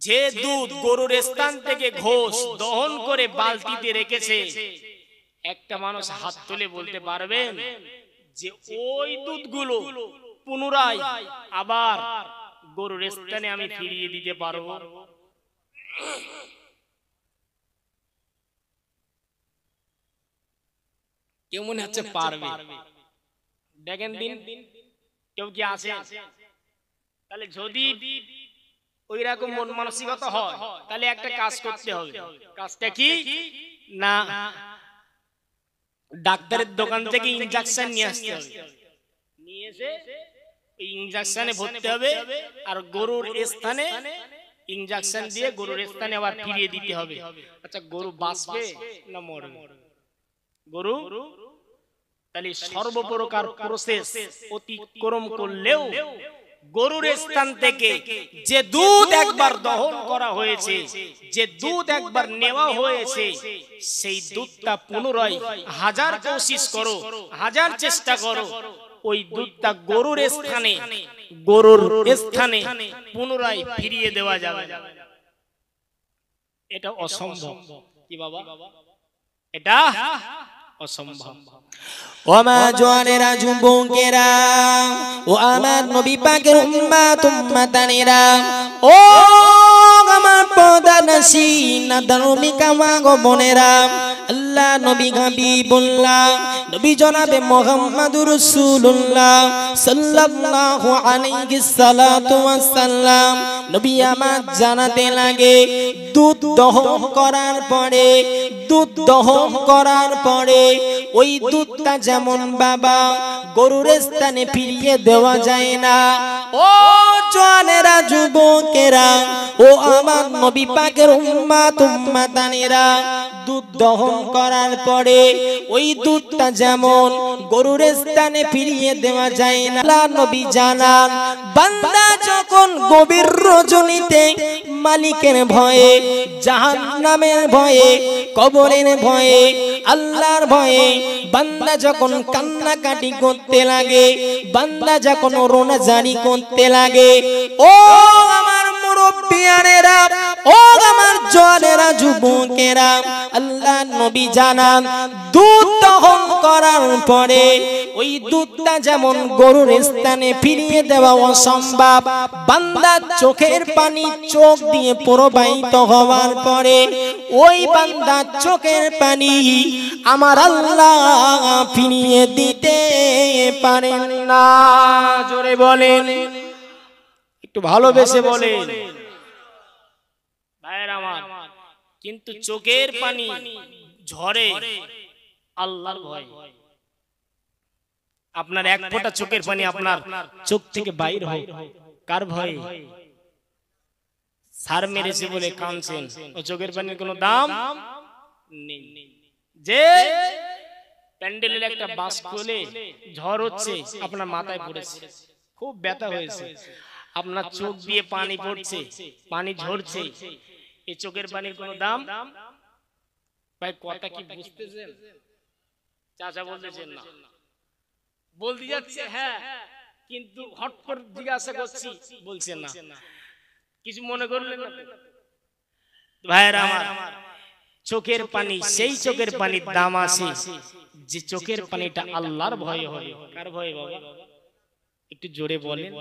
যে দুধ গরুর স্থান থেকে ঘোষ দহন করে বালতিতে রেখেছে, একটা মানুষ হাত তুলে বলতে পারবেন যে ওই দুধগুলো পুনরায় আবার গরুর স্থানে আমি ফিরিয়ে দিতে পারবো? কেউ মনে হচ্ছে পারবে? দেখেন দিন কেউ কি আছে? তাহলে যদি ওই রকম মন মানসিকতা হয় তাহলে একটা কাজ করতে হবে। কাজটা কি? না, ডাক্তারের দোকান থেকে ইনজেকশন নিয়ে আসতে হবে, নিয়ে এসে এই ইনজেকশনে ভরতে হবে আর গরুর স্থানে ইনজেকশন দিয়ে গরুর স্থানে আবার ফিরিয়ে দিতে হবে। আচ্ছা, গরু বাঁচবে না মরবে? গরু তাহলে সর্বপ্রকার প্রসেস অতিক্রম করলেও গরুর স্থান থেকে যে দুধ একবার দহন করা হয়েছে, যে দুধ একবার নেওয়া হয়েছে, সেই দুধটা পুনরায় হাজার কোশিশ করো, হাজার চেষ্টা করো, ওই দুধটা গরুর স্থানে পুনরায় ফিরিয়ে দেওয়া যাবে। এটা অসম্ভব। কি বাবা? এটা অসম্ভব। ওমা জওয়ানেরা যুবকেরা ও আমার নবী পাকের উম্মত উম্মতানেরা, ও আমার পদানসী নাদারুমিকা মাগো বোনেরা, আল্লাহ নবী হাবিবুল্লাহ নবী জনাবে মুহাম্মদুর রাসূলুল্লাহ সাল্লাল্লাহু আলাইহি সাল্লাতু ওয়াস সাল্লাম নবী আমার জানাতে লাগে দুধ দহন করার পরে, দুধ দহন করার পরে ওই দুধটা যেমন বাবা গরুর স্থানে ফিরিয়ে দেওয়া যায় না। ও জওয়ানেরা যুবকেরা ও আমার নবী পাকের উম্মত উম্মতানেরা, দুধ দহন করার পরে ওই দুধটা যেমন গরুর স্থানে ফিরিয়ে দেওয়া যায় না। আল্লাহ নবী জানান, বান্দা যখন গভীর রজনীতে মালিকের ভয়ে, জাহান্নামের ভয়ে, কবরের ভয়ে, আল্লাহর ভয়ে বান্দা যখন কান্নাকাটি করতে লাগে, বান্দা যখন রোনাজারি করতে লাগে, ও আমার মুরব্বিয়ানেরা, ও আমার জওয়ানেরা যুবকেরা, আল্লাহ নবী জানান দুধ দহন করার পরে ওই দুধটা যেমন গরুর স্থানে ফিরিয়ে দেওয়া অসম্ভব। বান্দার চোখের পানি চোখ দিয়ে প্রবাহিত হওয়ার পরে ওই বান্দার চোখের পানি আমার আল্লাহ ফিরিয়ে দিতে পারেন না। জোরে বলেন, একটু ভালোবেসে বলেন ভাইয়ের আমার। কিন্তু চোখের পানি ঝরে আল্লাহর ভয়। আপনার এক ফোঁটা চোখের পানি আপনার চোখ থেকে বাইর হয় কার ভয়ে? সার মেরেছে বলে কাঁদছেন, ও চোখের পানির কোনো দাম নেই। যে প্যান্ডেলের একটা বাস খুলে ঝড় হচ্ছে, আপনার মাথায় পড়েছে, খুব ব্যথা হয়েছে, আপনার চোখ দিয়ে পানি পড়ছে, পানি ঝরছে, এই চোখের পানির কোনো দাম? ভাই কথা কি বুঝতেছেন? চাচা বলতেছেন না, বলতে যাচ্ছে হ্যাঁ, কিন্তু হট করে জিজ্ঞাসা করছি বলছেন না, কিছু মনে করলেন না ভাইয়েরা আমার। চোখের পানি সেই চোখের পানির দাম আছে যে চোখের পানিটা আল্লাহর ভয়ে হয়। কার ভয়ে বাবা? একটু জোরে বলেন।